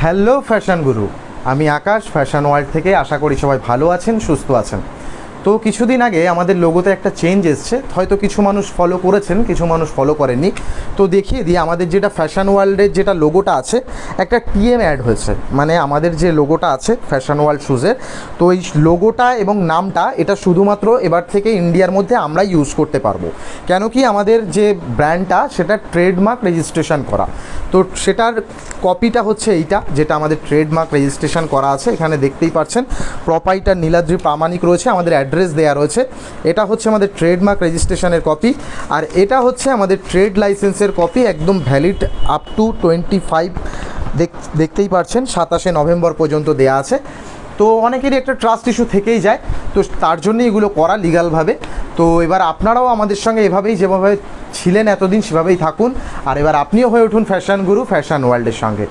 Hello fashion গুরু, আমি আকাশ fashion world থেকে। আশা করি সবাই ভালো আছেন, সুস্থ আছেন। তো কিছুদিন আগে আমাদের লোগোতে একটা চেঞ্জ এসছে, হয়তো কিছু মানুষ ফলো করেছেন, কিছু মানুষ ফলো করেননি। তো দেখিয়ে দিই, আমাদের যেটা ফ্যাশন ওয়ার্ল্ডের যেটা লোগোটা আছে, একটা টিএম অ্যাড হয়েছে। মানে আমাদের যে লোগোটা আছে ফ্যাশন ওয়ার্ল্ড শুজের, তো এই লোগোটা এবং নামটা এটা শুধুমাত্র এবার থেকে ইন্ডিয়ার মধ্যে আমরাই ইউজ করতে পারবো। কেন কি আমাদের যে ব্র্যান্ডটা সেটা ট্রেডমার্ক রেজিস্ট্রেশন করা, তো সেটার কপিটা হচ্ছে এইটা, যেটা আমাদের ট্রেডমার্ক রেজিস্ট্রেশন করা আছে। এখানে দেখতেই পাচ্ছেন প্রপাইটার নীলাদ্রি প্রামাণিক রয়েছে, আমাদের অ্যাড্রেস দেওয়া রয়েছে। এটা হচ্ছে আমাদের ট্রেডমার্ক রেজিস্ট্রেশনের কপি, আর এটা হচ্ছে আমাদের ট্রেড লাইসেন্সের কপি, একদম ভ্যালিড আপ টু 25, দেখতেই পাচ্ছেন 27শে নভেম্বর পর্যন্ত দেয়া আছে। তো অনেকেরই একটা ট্রাস্ট ইস্যু থেকেই যায়, তো তার জন্যই এগুলো করা লিগালভাবে। তো এবার আপনারাও আমাদের সঙ্গে এভাবেই, যেভাবে ছিলেন এতদিন সেভাবেই থাকুন, আর এবার আপনিও হয়ে উঠুন ফ্যাশন গুরু ফ্যাশন ওয়ার্ল্ডের সঙ্গে।